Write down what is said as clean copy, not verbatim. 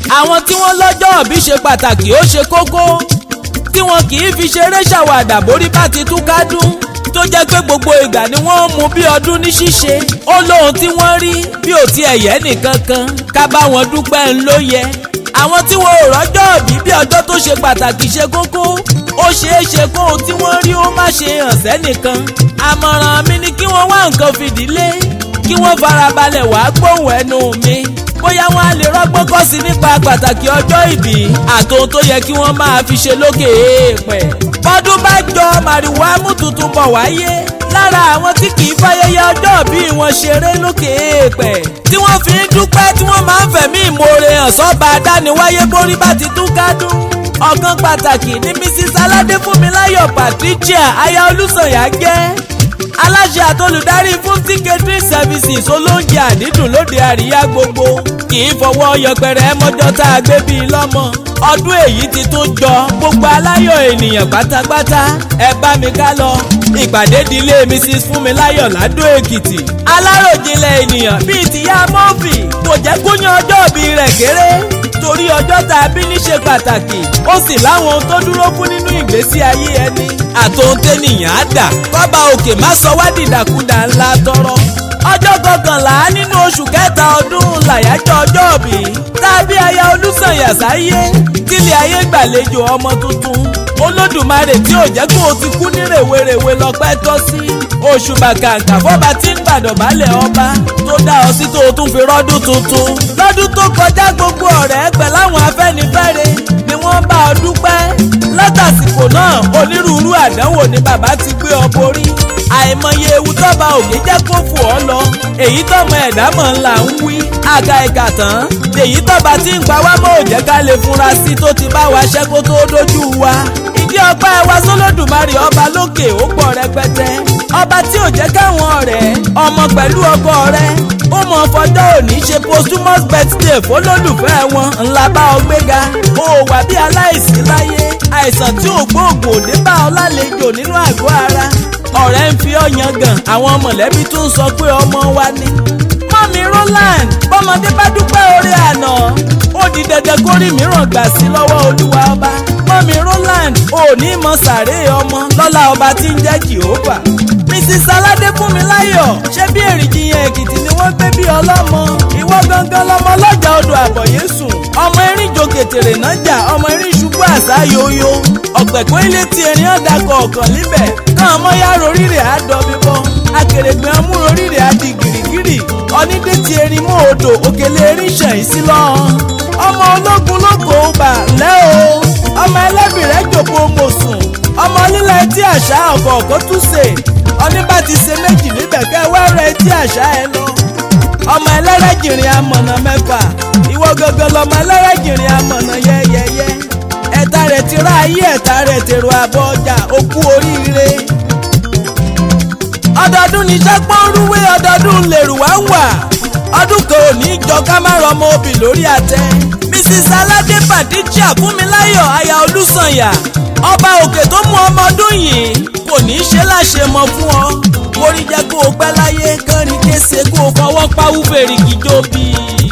àwọn tí wọ́n lọ́jọ́ ìbí ṣe pàtàkì ó ṣe kókó tí wọn kì í fi ṣeré ṣàwàdà borí bá ti tú kádùn tó jẹ́ pé gbogbo ìgbà ni wọ́n ń mú bí ọdún ní ṣíṣe ó lóhun tí wọ́n rí bí ò tiẹ̀ yẹ nìkan kan ká bá wọn dúpẹ́ ń ló yẹ. àwọn tí wọn ò rọ́jọ́ ìbí bí ọjọ́ tó ṣe pàtàkì ṣe kókó ó ṣeé ṣe kó ohun tí wọ́n rí ó má ṣe hàn sẹ́nìkan. àmọ̀ràn mi ni kí wọ́n wá nǹkan fìdílé kí wọ́n farabalẹ̀ wá gbóhùn ẹnu mi bóyá wọ́n á lè rọ́gbọ́n kọ́ sí nípa pàtàkì ọjọ́ ìbí àtòhun tó yẹ kí wọ́n máa fi ṣe lókè èèpẹ̀. bọ́dún bá jọ màrìwámù tuntun bọ̀ wáyé lára àwọn tí kì í fáyẹyẹ ọjọ́ ìbí wọn ṣeré lókè èèpẹ̀ tí wọ́n fi ń dúpẹ́ tí wọ́n máa ń fẹ̀mí ìmoore hàn sọ́ba adániwáyé borí bá ti tún kádùn. ọ̀kan pàtàkì ní Mrs. Alade Funmilayo Patricia aya Olúsànyà jẹ́ aláṣẹ àtolùdarí FUMSY catering services olóúnjẹ àdídùn lóde àríyá gbogbo kì í fọwọ́ yọpẹrẹ mọ́jọ́ tá a gbé bíi lọ́mọ. ọdún èyí ti tún jọ gbogbo aláyọ̀ ènìyàn pátápátá ẹ bá mi ká lọ. ìpàdé ìdílé Mrs. Funmilayo Ládó Èkìtì. aláròjinlẹ̀ ènìyàn bíi tìyá mọ́fì kò jẹ́ kó yan ọjọ́ ìbí rẹ̀ kéré torí ọjọ́ tá a bí ní ṣe pàtàkì ó sì láwọn ohun tó dúró fún nínú ìgbésí ayé ẹni àtòhun tẹ́nìyàn á dà kọ́ba òkè má sọ wá dìdàkudà ńlá tọrọ. ọjọ́ kọkànlá nínú oṣù kẹta ọdún làyájọ́ ọjọ́ ìbí tàbí aya Olúsànyà sáyé tílé ayé gbàlejò ọmọ tuntun Olódùmarè tí ò jẹ́ kó o ti kú ní rèwerèwe lọ́pẹ́ tọ́ sí. oṣù bàkàǹkà fọ́ba tí ń gbàdọ̀bálẹ̀ ọba tó dá ọ sí tó o tún fi rọ́dún tuntun. lọ́dún tó kọjá gbogbo ọ̀rẹ́ pẹ̀lú àwọn Afẹ́nifẹ́re ni wọ́n bá ọ dúpẹ́. látàsìkò náà onírúurú àdánwò ni bàbá ti gbé ọ borí. àìmọye ewu tọ́ba òkè jẹ́ kó fò ọ́ lọ èyí tọ́mọ ẹ̀dá mọ̀ ńlá ń wí. àga ìkà tán èyí tọ́ba tí ń pa wá mọ́ òjẹ́ ká lè fúnra sí tó ti bá wa ṣẹ́ kó tó dójú wa. ìdí ọpẹ́ wa sólódùmarè ọba lókè ó pọ̀ rẹpẹtẹ. ọba tí ò jẹ́ káwọn ọ̀rẹ́ ọmọ pẹ̀lú ọkọ rẹ̀ ó mọ fọjọ́ òní ṣe posthumous birthday fólólùfẹ́ wọn ńlá bá ọ gbéga. ó wà bí aláìsí láyé àìsàn tí ò gbóògùn òde bá ọ lálejò nínú àgọ́ ara. ọ̀rẹ́ ń fi ọ́ yangàn àwọn mọ̀lẹ́bí tún sọ pé ọmọ wa ni. mọ́mí Roland bọ́mọdé bá dúpẹ́ oore àná ó di dandan kó rí mìíràn gbà sí lọ́wọ́ Olúwa ọba. mọ́mí Roland ò ní mọ sàré ọmọ lọ́lá ọba tí ń jẹ́ Jèhófà. Mrs. Alade Funmilayo ṣé bí Èrìjìyàn Èkìtì ni wọ́n gbé bí ọlọ́mọ. ìwọ gangan lọmọ lọ́jà odò àbọ̀yé sùn. ọmọ erin jo kètèrè nájà ọmọ erin ṣubú àṣà yoyo. ọ̀pẹ̀kọ́ ilé tí erin ọ̀dàkọ̀ ọ̀kan níbẹ̀ kàn ọmọ yàrá oríire àádọ́ bíbọ́. akèrègbè ọmúro oríire àti gìrìgìrì. onídé tí erin mú odò òkèlè erin ṣàn sí lọ́hàn. ọmọ ológun lóko bà lẹ́ o. ọmọ ẹlẹ́bìrẹ́ jòkó mọ̀sùn. ọmọ lílẹ̀ etí àṣà ọ̀kọ̀ọ̀kọ̀ tún ṣe. oníbà ti ṣe méjì níbẹ̀ kẹ́ wẹ́rẹ́ etí àṣà ẹ lọ. ọmọ ẹlẹ́rẹ̀jìnrìn amọ̀nà mẹ́fà ìwọ gangan lọmọ ẹlẹ́rẹ̀jìnrìn amọ̀nà yẹ́yẹ́yẹ́. ẹ̀ta rẹ̀ ti rá ayé ẹ̀ta rẹ̀ tèrò àbọ̀ ọjà òkú oríire. ọdọọdún ní sẹ́pọ̀n rúwé ọdọọdún lèrú wá ń wà. ọdún kan ò ní jọ ká má rọmọ obì lórí àtẹ. Mrs. Alade Patricia Funmilayo aya Olúsànyà ọba òkè tó mú ọmọ ọdún yìí kò ní í ṣe láṣẹ mọ fún ọ. orí jẹ́ kó o pẹ́ láyé kánrin kése kó o fọwọ́ pawú fèrè kìjọ bíi.